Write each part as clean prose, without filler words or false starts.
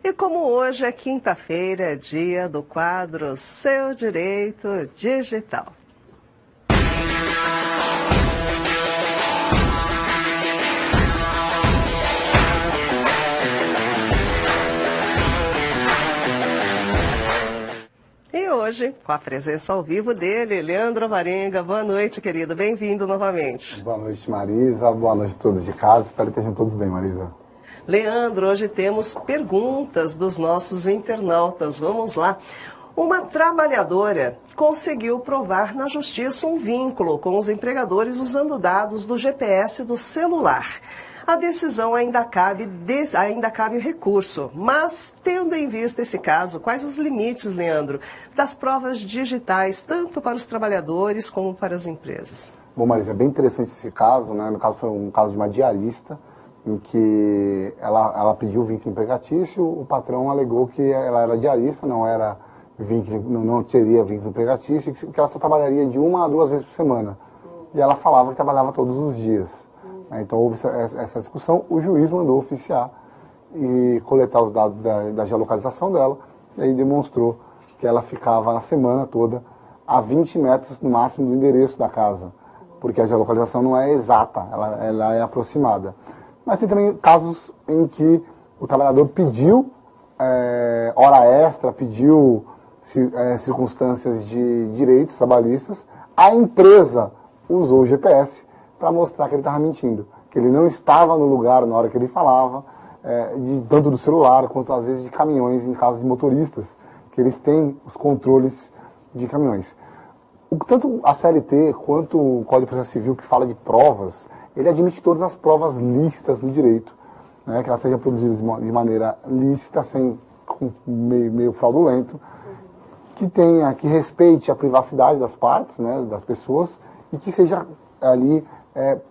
E como hoje é quinta-feira, é dia do quadro Seu Direito Digital. E hoje, com a presença ao vivo dele, Leandro Alvarenga. Boa noite, querido. Bem-vindo novamente. Boa noite, Marisa. Boa noite a todos de casa. Espero que estejam todos bem, Marisa. Leandro, hoje temos perguntas dos nossos internautas. Vamos lá. Uma trabalhadora conseguiu provar na justiça um vínculo com os empregadores usando dados do GPS do celular. A decisão ainda cabe o recurso, mas tendo em vista esse caso, quais os limites, Leandro, das provas digitais, tanto para os trabalhadores como para as empresas? Bom, Marisa, é bem interessante esse caso, né? No caso foi um caso de uma diarista, em que ela pediu vínculo empregatício, o patrão alegou que ela era diarista, não teria vínculo empregatício, que ela só trabalharia de 1 a 2 vezes por semana. E ela falava que trabalhava todos os dias. Então houve essa discussão, o juiz mandou oficiar e coletar os dados da geolocalização dela, e aí demonstrou que ela ficava na semana toda a 20 metros no máximo do endereço da casa, porque a geolocalização não é exata, ela é aproximada. Mas tem também casos em que o trabalhador pediu hora extra, pediu circunstâncias de direitos trabalhistas, a empresa usou o GPS para mostrar que ele estava mentindo, que ele não estava no lugar na hora que ele falava, tanto do celular quanto às vezes de caminhões, em casos de motoristas, que eles têm os controles de caminhões. Tanto a CLT quanto o Código de Processo Civil, que fala de provas, ele admite todas as provas lícitas no direito, né, que elas sejam produzidas de maneira lícita, meio fraudulento, que respeite a privacidade das partes, né, das pessoas, e que seja ali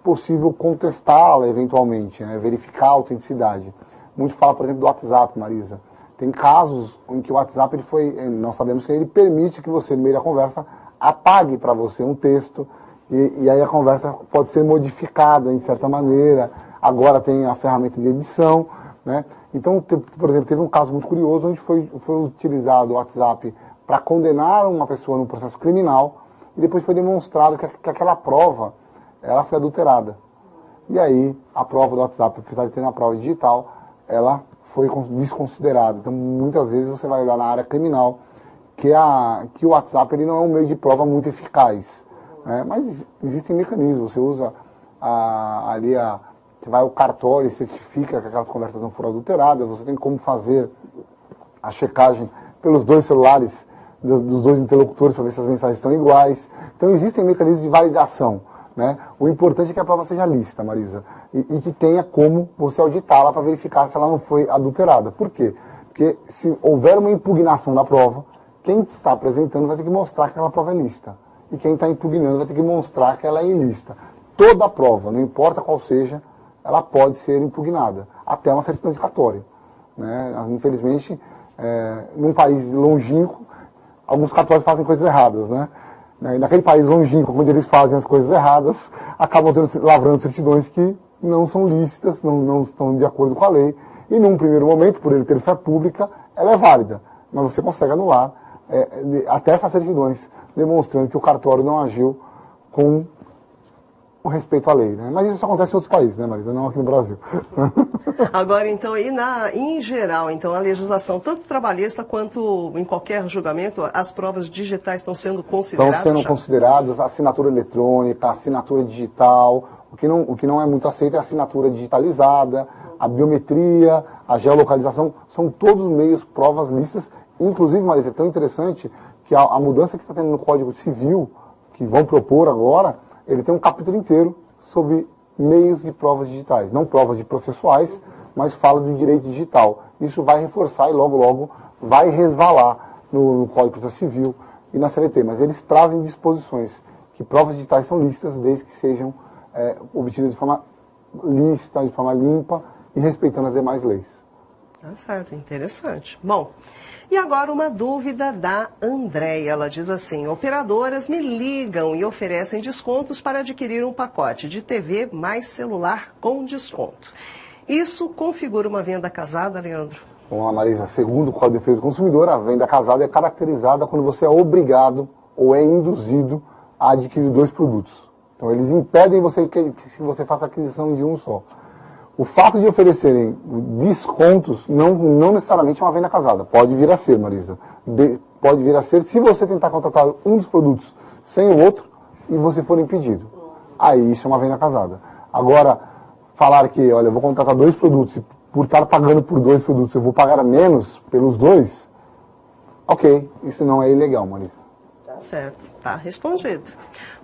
possível contestá-la eventualmente, né, verificar a autenticidade. Muito fala, por exemplo, do WhatsApp, Marisa. Tem casos em que o WhatsApp, nós sabemos que ele permite que você, no meio da conversa, apague para você um texto, e aí a conversa pode ser modificada em certa maneira. Agora tem a ferramenta de edição, né? Então, por exemplo, teve um caso muito curioso onde foi utilizado o WhatsApp para condenar uma pessoa num processo criminal, e depois foi demonstrado que aquela prova ela foi adulterada. E aí a prova do WhatsApp, apesar de ser uma prova digital, ela foi desconsiderada. Então, muitas vezes você vai olhar na área criminal que o WhatsApp ele não é um meio de prova muito eficaz. Mas existem mecanismos. Você usa você vai ao cartório e certifica que aquelas conversas não foram adulteradas. Você tem como fazer a checagem pelos dois celulares dos dois interlocutores para ver se as mensagens estão iguais. Então existem mecanismos de validação, né? O importante é que a prova seja lícita, Marisa, e que tenha como você auditá-la para verificar se ela não foi adulterada. Por quê? Porque se houver uma impugnação da prova, quem está apresentando vai ter que mostrar que aquela prova é lícita. E quem está impugnando vai ter que mostrar que ela é ilícita. Toda prova, não importa qual seja, ela pode ser impugnada, até uma certidão de cartório, né? Infelizmente, num país longínquo, alguns cartórios fazem coisas erradas, né? E naquele país longínquo, onde eles fazem as coisas erradas, acabam lavrando certidões que não são lícitas, não estão de acordo com a lei, e num primeiro momento, por ele ter fé pública, ela é válida, mas você consegue anular até essas certidões, demonstrando que o cartório não agiu com o respeito à lei, né? Mas isso acontece em outros países, né, Marisa? Não aqui no Brasil. Agora, então, em geral, então, a legislação, tanto trabalhista quanto em qualquer julgamento, as provas digitais estão sendo consideradas? Estão sendo consideradas a assinatura eletrônica, a assinatura digital. O que não é muito aceito é a assinatura digitalizada, a biometria, a geolocalização. São todos meios, provas lícitas. Inclusive, Marisa, é tão interessante que a mudança que está tendo no Código Civil, que vão propor agora, ele tem um capítulo inteiro sobre meios de provas digitais. Não provas de processuais, mas fala do direito digital. Isso vai reforçar e logo, logo vai resvalar no Código de Processo Civil e na CLT. Mas eles trazem disposições que provas digitais são lícitas desde que sejam obtidas de forma lícita, de forma limpa e respeitando as demais leis. Tá certo, interessante. Bom, e agora uma dúvida da Andréia. Ela diz assim: operadoras me ligam e oferecem descontos para adquirir um pacote de TV mais celular com desconto. Isso configura uma venda casada, Leandro? Vamos lá, Marisa. Segundo o Código de Defesa do Consumidor, a venda casada é caracterizada quando você é obrigado ou é induzido a adquirir 2 produtos. Então, eles impedem você que você faça a aquisição de um só. O fato de oferecerem descontos não necessariamente é uma venda casada. Pode vir a ser, Marisa. Pode vir a ser se você tentar contratar um dos produtos sem o outro e você for impedido. Aí isso é uma venda casada. Agora, falar que, olha, eu vou contratar 2 produtos e por estar pagando por 2 produtos eu vou pagar menos pelos 2, ok, isso não é ilegal, Marisa. Tá certo, tá respondido.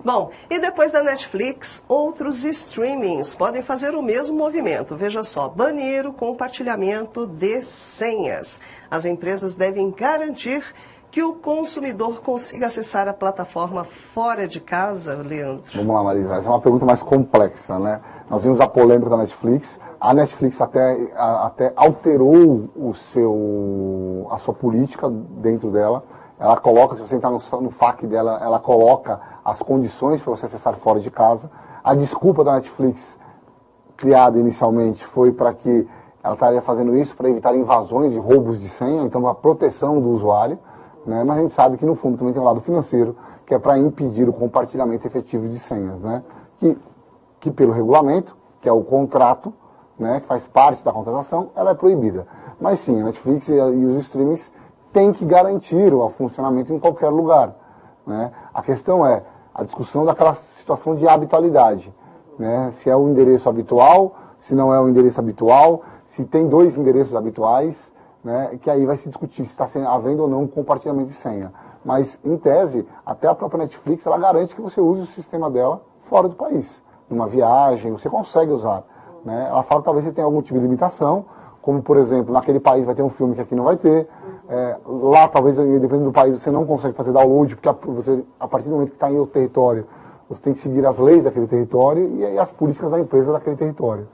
Bom, e depois da Netflix, outros streamings podem fazer o mesmo movimento. Veja só, banir o compartilhamento de senhas. As empresas devem garantir que o consumidor consiga acessar a plataforma fora de casa, Leandro? Vamos lá, Marisa. Essa é uma pergunta mais complexa, né? Nós vimos a polêmica da Netflix. A Netflix até alterou a sua política dentro dela. Ela coloca, se você entrar no FAQ dela, ela coloca as condições para você acessar fora de casa. A desculpa da Netflix, criada inicialmente, foi para que ela estaria fazendo isso para evitar invasões e roubos de senha, então a proteção do usuário. Né? Mas a gente sabe que no fundo também tem um lado financeiro, que é para impedir o compartilhamento efetivo de senhas, né? Que pelo regulamento, que é o contrato, né, que faz parte da contratação, ela é proibida. Mas sim, a Netflix e os streamings têm que garantir o funcionamento em qualquer lugar. Né? A questão é a discussão daquela situação de habitualidade. Né? Se é o endereço habitual, se não é o endereço habitual, se tem 2 endereços habituais, né, que aí vai se discutir se está havendo ou não um compartilhamento de senha. Mas, em tese, até a própria Netflix, ela garante que você use o sistema dela fora do país. Numa viagem, você consegue usar. Né? Ela fala que talvez você tenha algum tipo de limitação, como, por exemplo, naquele país vai ter um filme que aqui não vai ter. Lá, talvez, dependendo do país, você não consegue fazer download, porque você, a partir do momento que está em outro território, você tem que seguir as leis daquele território e as políticas da empresa daquele território.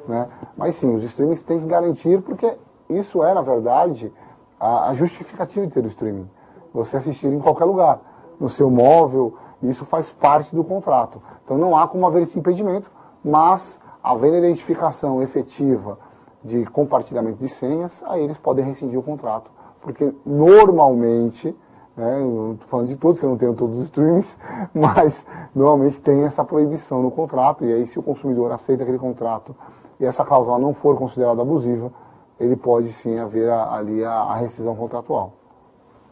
Né? Mas, sim, os streamings têm que garantir, porque isso é, na verdade, a justificativa de ter o streaming. Você assistir em qualquer lugar, no seu móvel, isso faz parte do contrato. Então não há como haver esse impedimento, mas havendo a identificação efetiva de compartilhamento de senhas, aí eles podem rescindir o contrato. Porque normalmente, né, eu estou falando de todos, que eu não tenho todos os streamings, mas normalmente tem essa proibição no contrato, e aí se o consumidor aceita aquele contrato e essa cláusula não for considerada abusiva, ele pode sim haver ali a rescisão contratual.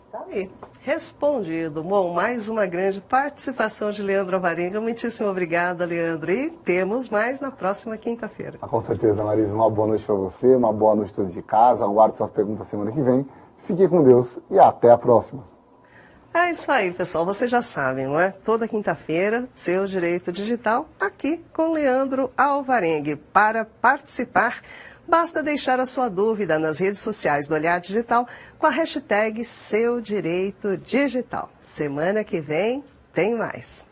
Tá aí, respondido. Bom, mais uma grande participação de Leandro Alvarenga. Muitíssimo obrigada, Leandro. E temos mais na próxima quinta-feira. Com certeza, Marisa. Uma boa noite para você, uma boa noite a todos de casa. Aguardo suas perguntas semana que vem. Fique com Deus e até a próxima. É isso aí, pessoal. Vocês já sabem, não é? Toda quinta-feira, Seu Direito Digital, aqui com Leandro Alvarenga. Para participar, basta deixar a sua dúvida nas redes sociais do Olhar Digital com a hashtag Seu Direito Digital. Semana que vem tem mais.